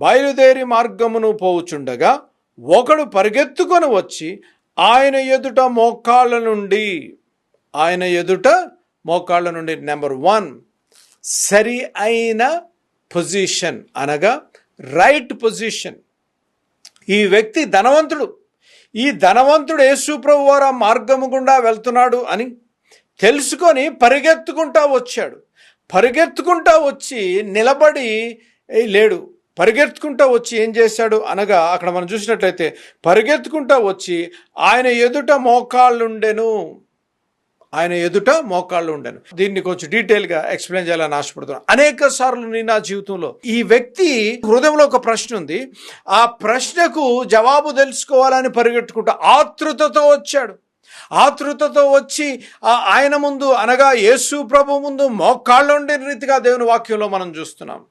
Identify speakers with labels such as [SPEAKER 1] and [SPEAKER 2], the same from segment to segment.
[SPEAKER 1] బయలుదేరి మార్గమును పోవుచుండగా ఒకడు పరిగెత్తుకొని వచ్చి ఆయన ఎదుట మోకాళ్ళ నుండి నెంబర్ 1 సరి అయిన పొజిషన్, అనగా రైట్ పొజిషన్. ఈ వ్యక్తి ధనవంతుడు. ఈ ధనవంతుడు యేసు ప్రభు వారు ఆ మార్గము గుండా వెళ్తున్నాడు అని తెలుసుకొని పరిగెత్తుకుంటా వచ్చాడు. పరిగెత్తుకుంటా వచ్చి నిలబడి లేడు. పరిగెత్తుకుంటా వచ్చి ఏం చేశాడు అనగా, అక్కడ మనం చూసినట్లయితే పరిగెత్తుకుంటా వచ్చి ఆయన ఎదుట మోకాళ్ళుండెను. దీన్ని కొంచెం డీటెయిల్గా ఎక్స్ప్లెయిన్ చేయాలని ఆశపడుతున్నాను. అనేక సార్లు నేను నా జీవితంలో ఈ వ్యక్తి హృదయంలో ఒక ప్రశ్న ఉంది. ఆ ప్రశ్నకు జవాబు తెలుసుకోవాలని పరిగెట్టుకుంటా ఆతృతతో వచ్చాడు. ఆతృతతో వచ్చి ఆయన ముందు, అనగా యేసు ప్రభు ముందు మోకాళ్ళుండే రీతిగా దేవుని వాక్యంలో మనం చూస్తున్నాం.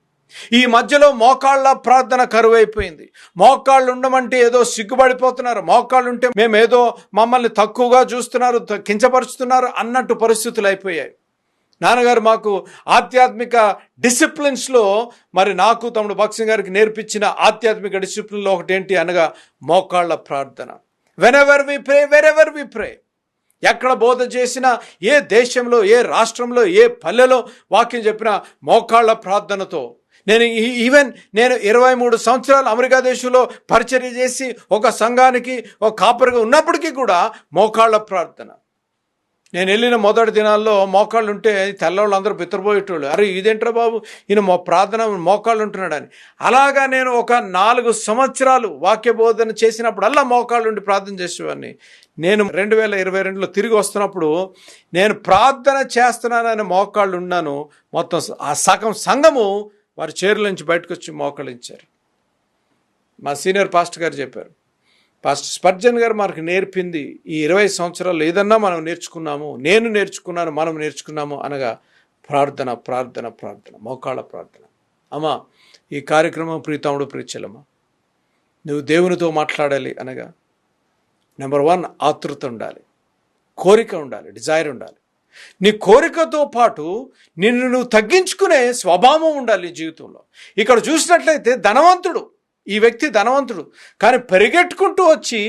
[SPEAKER 1] ఈ మధ్యలో మోకాళ్ళ ప్రార్థన కరువైపోయింది. మోకాళ్ళు ఉండమంటే ఏదో సిగ్గుపడిపోతున్నారు. మోకాళ్ళు ఉంటే మేము ఏదో మమ్మల్ని తక్కువగా చూస్తున్నారు, కించపరుస్తున్నారు అన్నట్టు పరిస్థితులు అయిపోయాయి. నాన్నగారు మాకు ఆధ్యాత్మిక డిసిప్లిన్స్లో, మరి నాకు తమ్ముడు భక్సింగ్ గారికి నేర్పించిన ఆధ్యాత్మిక డిసిప్లిన్లో ఒకటి ఏంటి అనగా మోకాళ్ళ ప్రార్థన. వెనెవర్ వి ప్రే. ఎక్కడ బోధ చేసినా, ఏ దేశంలో, ఏ రాష్ట్రంలో, ఏ పల్లెలో వాక్యం చెప్పినా మోకాళ్ళ ప్రార్థనతో. నేను 23 సంవత్సరాలు అమెరికా దేశంలో పరిచర్య చేసి ఒక సంఘానికి ఒక కాపరిగా ఉన్నప్పటికీ కూడా మోకాళ్ళ ప్రార్థన. నేను వెళ్ళిన మొదటి దినాల్లో మోకాళ్ళు ఉంటే తెల్లవాళ్ళు అందరూ బిత్తరపోయేటోళ్ళు. అరే ఇదేంట్రా బాబు, ఈయన ప్రార్థన మోకాళ్ళు ఉంటున్నాడని. అలాగా నేను ఒక 4 సంవత్సరాలు వాక్య బోధన చేసినప్పుడల్లా మోకాళ్ళు ఉండి ప్రార్థన చేసేవాడిని. నేను 2022లో తిరిగి వస్తున్నప్పుడు నేను ప్రార్థన చేస్తున్నానని మోకాళ్ళు ఉన్నాను. మొత్తం ఆ సగం సంఘము వారి చైర్ల నుంచి బయటకు వచ్చి మోకళించారు. మా సీనియర్ పాస్టర్ గారు చెప్పారు, పాస్టర్ స్పర్జన్ గారు మనకు నేర్పింది ఈ 20 సంవత్సరాలు ఏదన్నా మనం నేర్చుకున్నాము, నేను నేర్చుకున్నాను, మనం నేర్చుకున్నాము అనగా ప్రార్థన, మోకాళ్ళ ప్రార్థన. అమ్మా, ఈ కార్యక్రమం ప్రీతముడు ప్రీచెలమ్మ, నువ్వు దేవునితో మాట్లాడాలి అనగా నెంబర్ 1 ఆతృత ఉండాలి, కోరిక ఉండాలి, డిజైర్ ఉండాలి. నీ కోరికతో పాటు నిన్ను నువ్వు తగ్గించుకునే స్వభావం ఉండాలి నీ జీవితంలో. ఇక్కడ చూసినట్లయితే ఈ వ్యక్తి ధనవంతుడు, కానీ పరిగెట్టుకుంటూ వచ్చి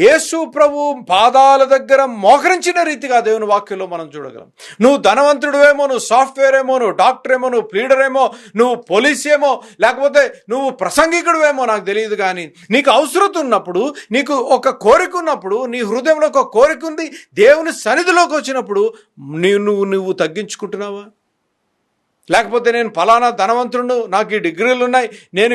[SPEAKER 1] యేసు ప్రభు పాదాల దగ్గర మోకరించిన రీతిగా దేవుని వాక్యంలో మనం చూడగలం. నువ్వు ధనవంతుడువేమో, నువ్వు సాఫ్ట్వేర్ ఏమో, నువ్వు డాక్టర్ ఏమో, నువ్వు ప్లీడర్ ఏమో, నువ్వు పోలీస్ ఏమో, లేకపోతే నువ్వు ప్రసంగికుడువేమో నాకు తెలియదు, కానీ నీకు అవసరం ఉన్నప్పుడు, నీకు ఒక కోరిక ఉన్నప్పుడు, నీ హృదయంలో ఒక కోరిక ఉంది, దేవుని సన్నిధిలోకి వచ్చినప్పుడు నువ్వు తగ్గించుకుంటున్నావా? లేకపోతే నేను ఫలానా ధనవంతుడు, నాకు ఈ డిగ్రీలు ఉన్నాయి, నేను